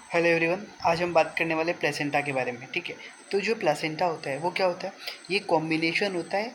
Hello everyone, आज हम बात करने वाले प्लेसेंटा के बारे में। ठीक है, तो जो प्लेसेंटा होता है वो क्या होता है? ये कॉम्बिनेशन होता है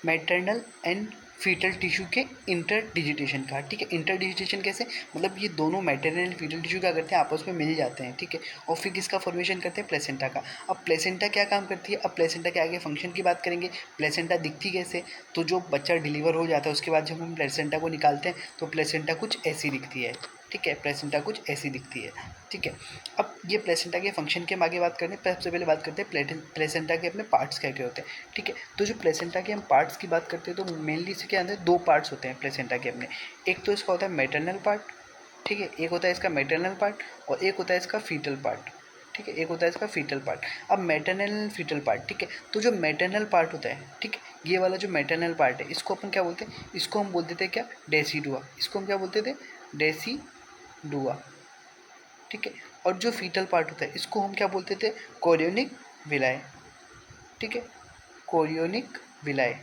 मैटरनल एंड फीटल टिश्यू के इंटरडिजिटेशन का। ठीक है, इंटरडिजिटेशन कैसे? मतलब ये दोनों मैटरनल एंड फीटल टिश्यू क्या करते हैं, आपस में मिल जाते हैं। ठीक है, और फिर किसका फॉर्मेशन करते हैं? प्लेसेंटा का। अब प्लेसेंटा क्या काम करती है? अब प्लेसेंटा के आगे फंक्शन की बात करेंगे। प्लेसेंटा दिखती कैसे? तो जो बच्चा डिलीवर हो जाता है उसके बाद जब हम प्लेसेंटा को निकालते हैं तो प्लेसेंटा कुछ ऐसी दिखती है। ठीक है, प्लेसेंटा कुछ ऐसी दिखती है। ठीक है, अब ये प्लेसेंटा के फंक्शन के हम आगे बात करते हैं। सबसे पहले बात करते हैं प्लेसेंटा के अपने पार्ट्स क्या क्या होते हैं। ठीक है, तो जो प्लेसेंटा के हम पार्ट्स की बात करते हैं तो मेनली इसके अंदर दो पार्ट्स होते हैं प्लेसेंटा के अपने। एक तो इसका होता है मैटरनल पार्ट। ठीक है, एक होता है इसका मैटरनल पार्ट और एक होता है इसका फीटल पार्ट। ठीक है, एक होता है इसका फीटल पार्ट। अब मैटरनल फीटल पार्ट, ठीक है, तो जो मैटरनल पार्ट होता है, ठीक है, ये वाला जो मैटरनल पार्ट है इसको अपन क्या बोलते हैं? इसको हम बोलते थे क्या? डेसीडुआ। इसको हम क्या बोलते थे? डेसीडुआ। ठीक है, और जो फीटल पार्ट होता है इसको हम क्या बोलते थे? कोरियोनिक विलाय। ठीक है, कोरियोनिक विलाय।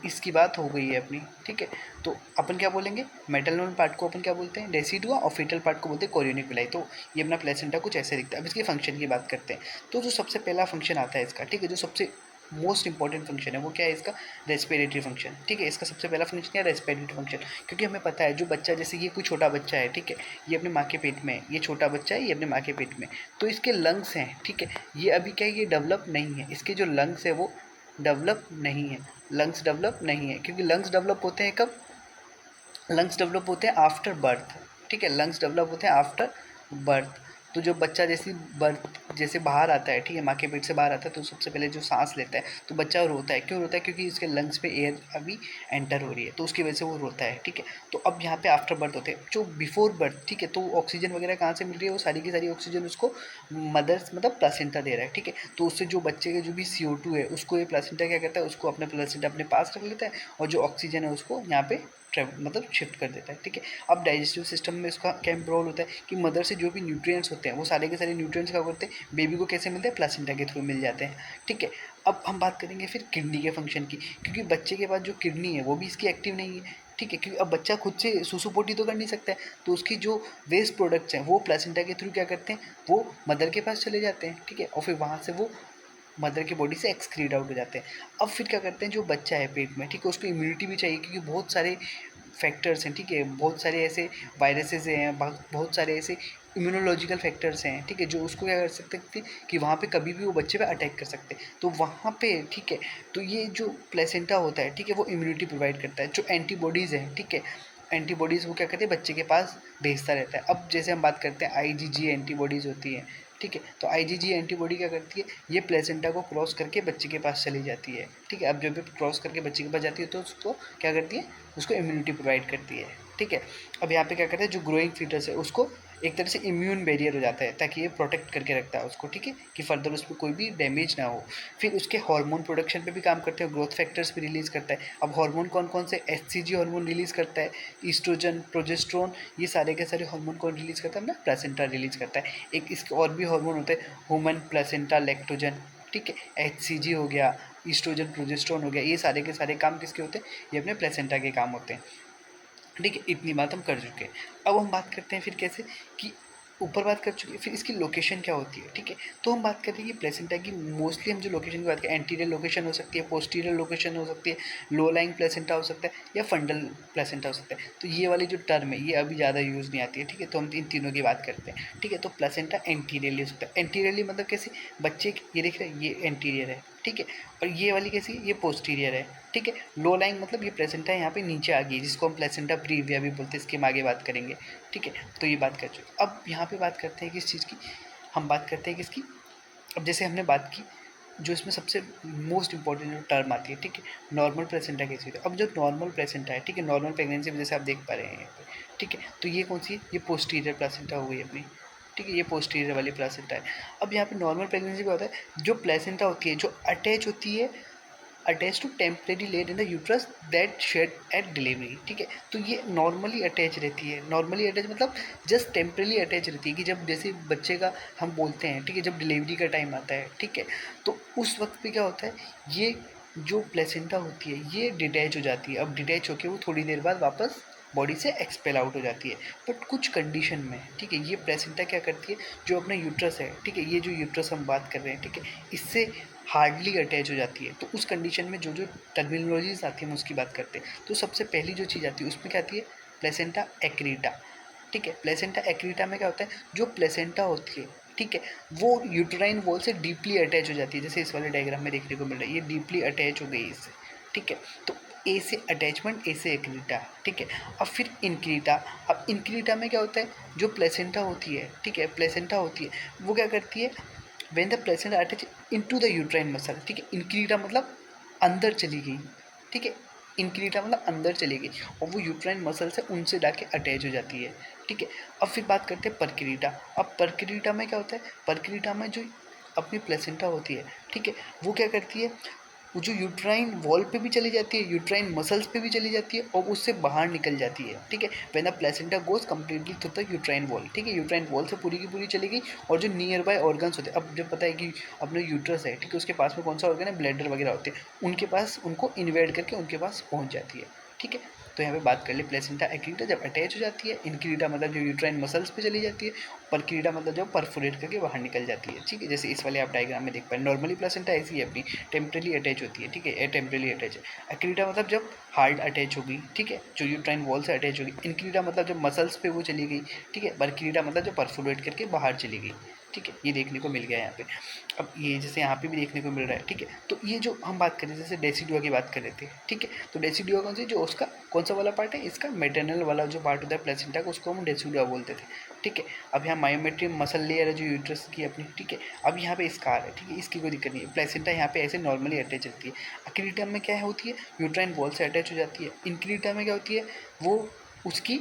इसकी बात हो गई है अपनी। ठीक है, तो अपन क्या बोलेंगे? मेटल पार्ट को अपन क्या बोलते हैं? डेसिडुआ, और फीटल पार्ट को बोलते हैं कोरियोनिक विलाई। तो ये अपना प्लेसेंटा कुछ ऐसे दिखता है। अब इसके फंक्शन की बात करते हैं। तो जो सबसे पहला फंक्शन आता है इसका, ठीक है, जो सबसे मोस्ट इंपॉर्टेंट फंक्शन है वो क्या है इसका? Respiratory function. ठीक है, इसका सबसे पहला फंक्शन क्या है? Respiratory function. क्योंकि हमें पता है जो बच्चा, जैसे ये कोई छोटा बच्चा है, ठीक है, ये अपने माँ के पेट में है, ये छोटा बच्चा है, ये अपने माँ के पेट में, तो इसके लंग्स हैं, ठीक है, ये अभी क्या है, ये डेवलप नहीं है। इसके जो लंग्स है वो डेवलप नहीं है। लंग्स डेवलप नहीं है, क्योंकि लंग्स डेवलप होते हैं कब? लंग्स डेवलप होते हैं आफ्टर बर्थ। ठीक है, लंग्स डेवलप होते हैं आफ्टर बर्थ। तो जो बच्चा जैसे बर्थ जैसे बाहर आता है, ठीक है, माँ के पेट से बाहर आता है, तो सबसे पहले जो सांस लेता है तो बच्चा रोता है। क्यों रोता है? क्योंकि इसके लंग्स में एयर अभी एंटर हो रही है, तो उसकी वजह से वो रोता है। ठीक है, तो अब यहाँ पे आफ्टर बर्थ होते हैं। जो बिफोर बर्थ, ठीक है, तो ऑक्सीजन वगैरह कहाँ से मिल रही है? वो सारी की सारी ऑक्सीजन उसको मदर्स मतलब प्लासेंटा दे रहा है। ठीक है, तो उससे जो बच्चे के जो भी CO2 है उसको ये प्लासेंटा क्या करता है? उसको अपने प्लासेंटा अपने पास रख लेता है, और जो ऑक्सीजन है उसको यहाँ पे मतलब शिफ्ट कर देता है। ठीक है, अब डाइजेस्टिव सिस्टम में इसका क्या रोल होता है कि मदर से जो भी न्यूट्रिएंट्स होते हैं वो सारे के सारे न्यूट्रिएंट्स क्या करते हैं? बेबी को कैसे मिलते हैं? प्लासेंटा के थ्रू मिल जाते हैं। ठीक है, अब हम बात करेंगे फिर किडनी के फंक्शन की, क्योंकि बच्चे के पास जो किडनी है वो भी इसकी एक्टिव नहीं है। ठीक है, क्योंकि अब बच्चा खुद से सुसु पोटी तो कर नहीं सकता है, तो उसकी जो वेस्ट प्रोडक्ट्स हैं वो प्लासेंटा के थ्रू क्या करते हैं? वो मदर के पास चले जाते हैं। ठीक है, और फिर वहाँ से वो मदर की बॉडी से एक्सक्रीट आउट हो जाते हैं। अब फिर क्या करते हैं? जो बच्चा है पेट में, ठीक है, उसको इम्यूनिटी भी चाहिए, क्योंकि बहुत सारे फैक्टर्स हैं, ठीक है, बहुत सारे ऐसे वायरसेस हैं, बहुत सारे ऐसे इम्यूनोलॉजिकल फैक्टर्स हैं, ठीक है, जो उसको क्या कर सकते थे कि वहाँ पे कभी भी वो बच्चे पे अटैक कर सकते हैं। तो वहाँ पे, ठीक है, तो ये जो प्लेसेंटा होता है, ठीक है, वो इम्यूनिटी प्रोवाइड करता है। जो एंटीबॉडीज़ हैं, ठीक है, एंटीबॉडीज़ वो क्या करते हैं? बच्चे के पास भेजता रहता है। अब जैसे हम बात करते हैं IgG एंटीबॉडीज़ होती हैं। ठीक है, तो IgG एंटीबॉडी क्या करती है? ये प्लेसेंटा को क्रॉस करके बच्चे के पास चली जाती है। ठीक है, अब जब भी क्रॉस करके बच्चे के पास जाती है तो उसको क्या करती है? उसको इम्यूनिटी प्रोवाइड करती है। ठीक है, अब यहाँ पे क्या करते हैं? जो ग्रोइंग फीटस है उसको एक तरह से इम्यून बैरियर हो जाता है, ताकि ये प्रोटेक्ट करके रखता है उसको। ठीक है, कि फर्दर उस पर कोई भी डैमेज ना हो। फिर उसके हार्मोन प्रोडक्शन पे भी काम करते हैं, ग्रोथ फैक्टर्स भी रिलीज़ करता है। अब हार्मोन कौन कौन से? HCG हार्मोन रिलीज़ करता है, ईस्ट्रोजन, प्रोजेस्टेरोन, ये सारे के सारे हार्मोन कौन रिलीज़ करता है? अपना प्लेसेंटा रिलीज़ करता है। एक इसके और भी हार्मोन होते हैं, ह्यूमन प्लेसेंटा लैक्टोजन। ठीक है, HCG हो गया, ईस्ट्रोजन, प्रोजेस्टेरोन हो गया, ये सारे के सारे काम किसके होते हैं? ये अपने प्लेसेंटा के काम होते हैं। ठीक है, इतनी बात हम कर चुके हैं। अब हम बात करते हैं फिर कैसे कि ऊपर बात कर चुके हैं, फिर इसकी लोकेशन क्या होती है। ठीक है, तो हम बात करें कि प्लेसेंटा की मोस्टली हम जो लोकेशन की बात करें, एंटीरियर लोकेशन हो सकती है, पोस्टीरियर लोकेशन हो सकती है, लो लाइंग प्लेसेंटा हो सकता है, या फंडल प्लेसेंटा हो सकता है। तो ये वाली जो टर्म है ये अभी ज़्यादा यूज़ नहीं आती है। ठीक है, तो हम इन तीनों की बात करते हैं। ठीक है, तो प्लेसेंटा एंटीरियरली हो सकता है। एंटीरियरली मतलब कैसे? बच्चे ये देख रहे हैं, ये एंटीरियर है, ठीक है, और ये वाली कैसी? ये पोस्टीरियर है। ठीक है, लो लाइंग मतलब ये प्लेसेंटा यहाँ पे नीचे आ गई, जिसको हम प्लेसेंटा प्रीविया भी बोलते हैं, इसके हम आगे बात करेंगे। ठीक है, तो ये बात कर चुके। अब यहाँ पे बात करते हैं किस चीज़ की? हम बात करते हैं किसकी? अब जैसे हमने बात की, जो इसमें सबसे मोस्ट इंपॉर्टेंट जो टर्म आती है, ठीक है, नॉर्मल प्लेसेंटा कैसी होती है? अब जो नॉर्मल प्लेसेंटा है, ठीक है, नॉर्मल प्रेगनेंसी में जैसे आप देख पा रहे हैं यहाँ पे, ठीक है, तो ये कौन सी है? ये पोस्टीरियर प्लेसेंटा हो गई अपनी। ठीक है, ये पोस्टीरियर वाली प्लेसेंटा है। अब यहाँ पे नॉर्मल प्रेगनेंसी क्या होता है? जो प्लेसेंटा होती है जो अटैच होती है, attach to temporary layer in the uterus that shed at delivery. ठीक है, तो ये नॉर्मली अटैच रहती है। नॉर्मली अटैच मतलब जस्ट टेम्परेली अटैच रहती है, कि जब जैसे बच्चे का हम बोलते हैं, ठीक है, जब डिलीवरी का टाइम आता है, ठीक है, तो उस वक्त पे क्या होता है? ये जो प्लेसेंटा होती है ये डिटैच हो जाती है। अब डिटैच होकर वो थोड़ी देर बाद वापस बॉडी से एक्सपेल आउट हो जाती है। बट कुछ कंडीशन में, ठीक है, ये प्लेसेंटा क्या करती है, जो अपना यूट्रस है, ठीक है, ये जो यूट्रस हम बात कर रहे हैं, ठीक है, इससे हार्डली अटैच हो जाती है। तो उस कंडीशन में जो जो टर्मिनोलॉजीज आती है हम उसकी बात करते हैं। तो सबसे पहली जो चीज़ आती है उसमें क्या आती है, प्लेसेंटा एक्रीटा, ठीक है। प्लेसेंटा एक्रीटा में क्या होता है, जो प्लेसेंटा होती है, ठीक है, वो यूट्राइन वॉल से डीपली अटैच हो जाती है, जैसे इस वाले डायग्राम में देखने को मिल रहा है, ये डीपली अटैच हो गई इससे, ठीक है। तो ए से अटैचमेंट, ए से एक्रीटा, ठीक है। अब फिर इनक्रीटा, अब इनक्रीटा में क्या होता है, जो प्लेसेंटा होती है, ठीक है, प्लेसेंटा होती है, वो क्या करती है, when the placenta attach into the uterine muscle, ठीक है, इनक्रीटा मतलब अंदर चली गई, ठीक है, इनक्रीटा मतलब अंदर चली गई और वो यूट्राइन मसल से उनसे जाके अटैच हो जाती है, ठीक है। अब फिर बात करते हैं परक्रीटा। अब परक्रीटा में क्या होता है, परक्रीटा में जो अपनी प्लेसेंटा होती है, ठीक है, वो क्या करती है, वो जो यूट्राइन वॉल पे भी चली जाती है, यूट्राइन मसल्स पे भी चली जाती है और उससे बाहर निकल जाती है, ठीक है। When the placenta goes completely through the uterine wall, ठीक है, यूट्राइन वॉल से पूरी की पूरी चली गई और जो नियर बाय ऑर्गन्स होते हैं, अब जब पता है कि अपने यूट्रस है, ठीक है, उसके पास में कौन सा ऑर्गन है, ब्लैडर वगैरह होते हैं, उनके पास उनको इन्वेड करके उनके पास पहुँच जाती है, ठीक है। तो यहाँ पे बात कर ले, प्लेसेंटा एक्रीटा जब अटैच हो जाती है, इनक्रीटा मतलब जो यूट्राइन मसल्स पे चली जाती है, परक्रीटा मतलब जो परफोरेट करके बाहर निकल जाती है, ठीक है। जैसे इस वाले आप डायग्राम में देख पाए, नॉर्मली प्लेसेंटा ऐसी है अपनी, टेम्परली अटैच होती है, ठीक है, टेम्परली अटैच है। एक्रीटा मतलब जब हार्ड अटैच होगी, ठीक है, जो यूट्राइन वॉल से अटैच होगी। इनक्रीटा मतलब जब मसल्स पे वो चली गई, ठीक है। परक्रीटा मतलब जब परफोरेट करके बाहर चली गई, ठीक है, ये देखने को मिल गया यहाँ पे। अब ये जैसे यहाँ पे भी देखने को मिल रहा है, ठीक है। तो ये जो हम बात करें, जैसे डेसिडुआ की बात कर रहे थे, ठीक है, तो डेसिडुआ कौन सी, जो उसका कौन सा वाला पार्ट है, इसका मेटरनल वाला जो पार्ट होता है प्लेसेंटा का, उसको हम डेसिडुआ बोलते थे, ठीक है। अब यहाँ मायोमेट्रियम मसल लेयर है जो यूट्रस की अपनी, ठीक है। अब यहाँ पे स्कार है, ठीक है, इसकी कोई दिक्कत नहीं है। प्लेसेंटा यहाँ पे ऐसे नॉर्मली अटैच रहती है। एक्रीटा में क्या होती है, यूट्राइन वॉल से अटैच हो जाती है। इनक्रीटा में क्या होती है, वो उसकी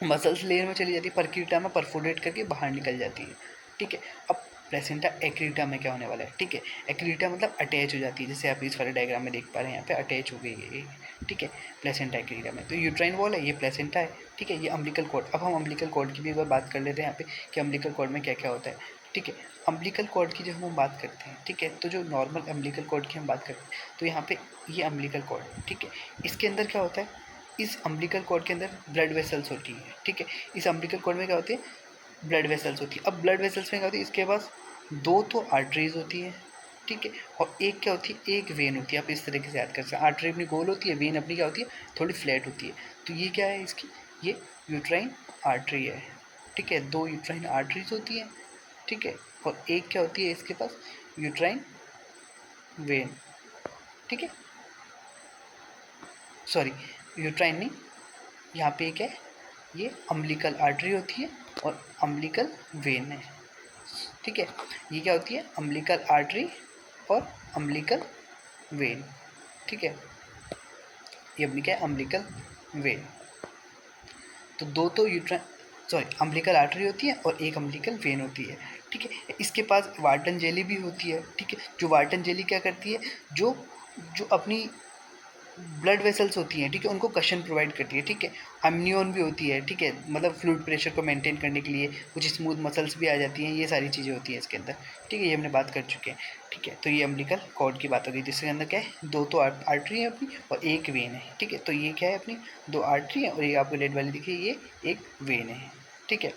मसल्स लेयर में चली जाती है, परक्रीटा में परफोरेट करके बाहर निकल जाती है, ठीक है। अब प्लेसेंटा एक्रीटा में क्या होने वाला है, ठीक है, एक्रीटा मतलब अटैच हो जाती है, जैसे आप इस वाले डायग्राम में देख पा रहे हैं, यहाँ पे अटैच हो गई है ये, ठीक है, प्लेसेंटा एक्रीटा में। तो यूट्राइन वॉल है, ये प्लेसेंटा है, ठीक है, ये अम्बिलिकल कॉर्ड। अब हम अम्बिलिकल कॉर्ड की भी एक बार बात कर लेते हैं यहाँ पे कि अम्बिलिकल कॉर्ड में क्या क्या होता है, ठीक है। अम्बिलिकल कॉर्ड की जब हम बात करते हैं, ठीक है, तो जो नॉर्मल अम्बिलिकल कॉर्ड की हम बात करते हैं, तो यहाँ पे ये अम्बिलिकल कॉर्ड, ठीक है, इसके अंदर क्या होता है, इस अम्बिलिकल कॉर्ड के अंदर ब्लड वेसल्स होती है, ठीक है। इस अम्बिलिकल कॉर्ड में क्या होती है, ब्लड वेसल्स होती है। अब ब्लड वेसल्स में क्या होती है, इसके पास दो तो आर्टरीज होती है, ठीक है, और एक क्या होती है, एक वेन होती है। आप इस तरीके से याद कर सकते हैं, आर्टरी अपनी गोल होती है, वेन अपनी क्या होती है, थोड़ी फ्लैट होती है। तो ये क्या है इसकी, ये यूट्राइन आर्टरी है, ठीक है, दो यूट्राइन आर्टरीज होती है, ठीक है, और एक क्या होती है इसके पास, यूट्राइन वेन, ठीक है, सॉरी, यूट्राइन नहीं, यहाँ पे क्या है, ये अम्बिलिकल आर्टरी होती है और अम्बिलिकल वेन है, ठीक है। ये क्या होती है, अम्बिलिकल आर्टरी और अम्बिलिकल वेन, ठीक है, ये अपनी क्या है, अम्बिलिकल वेन। तो दो तो यूट्राइन, सॉरी, अम्बिलिकल आर्टरी होती है और एक अम्बिलिकल वेन होती है, ठीक है। इसके पास वार्टन जेली भी होती है, ठीक है। जो वार्टन जेली क्या करती है, जो जो अपनी ब्लड वेसल्स होती हैं, ठीक है, उनको कशन प्रोवाइड करती है, ठीक है। अम्नियोन भी होती है, ठीक है, मतलब फ्लूइड प्रेशर को मेंटेन करने के लिए कुछ स्मूथ मसल्स भी आ जाती हैं, ये सारी चीज़ें होती हैं इसके अंदर, ठीक है, ये हमने बात कर चुके हैं, ठीक है। तो ये अम्बिलिकल कॉर्ड की बात हो गई, जिसके अंदर क्या है, दो तो आर्टरी है अपनी और एक वेन है, ठीक है। तो ये क्या है, अपनी दो आर्टरी है और ये आपको रेड वाली दिखिए, ये एक वेन है, ठीक है।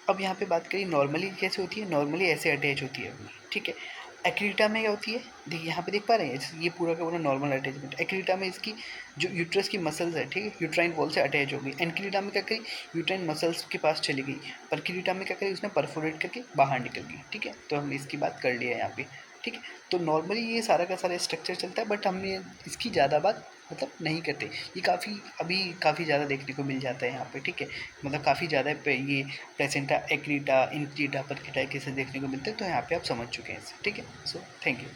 अब यहाँ पे बात करिए नॉर्मली कैसे होती है, नॉर्मली ऐसे अटैच होती है अपनी, ठीक है। एक्रीटा में क्या होती है, देखिए यहाँ पे देख पा रहे हैं, ये पूरा का पूरा नॉर्मल अटैचमेंट। एक्रीटा में इसकी जो यूट्रस की मसल्स है, ठीक है, यूट्राइन वॉल से अटैच हो गई। एनक्रीटा में क्या करी, यूट्राइन मसल्स के पास चली गई। परक्रीटा में क्या करी, उसने परफोरेट करके बाहर निकल गई, ठीक है। तो हम इसकी बात कर लिया यहाँ पे, ठीक है। तो नॉर्मली ये सारा का सारा स्ट्रक्चर चलता है, बट हमने इसकी ज़्यादा बात मतलब नहीं करते। ये काफ़ी ज़्यादा देखने को मिल जाता है यहाँ पे, ठीक है, मतलब काफ़ी ज़्यादा पे ये प्लेसेंटा एक्रीटा इनक्रीटा परक्रीटा कैसे देखने को मिलते हैं, तो यहाँ पे आप समझ चुके हैं इससे, ठीक है। So thank you.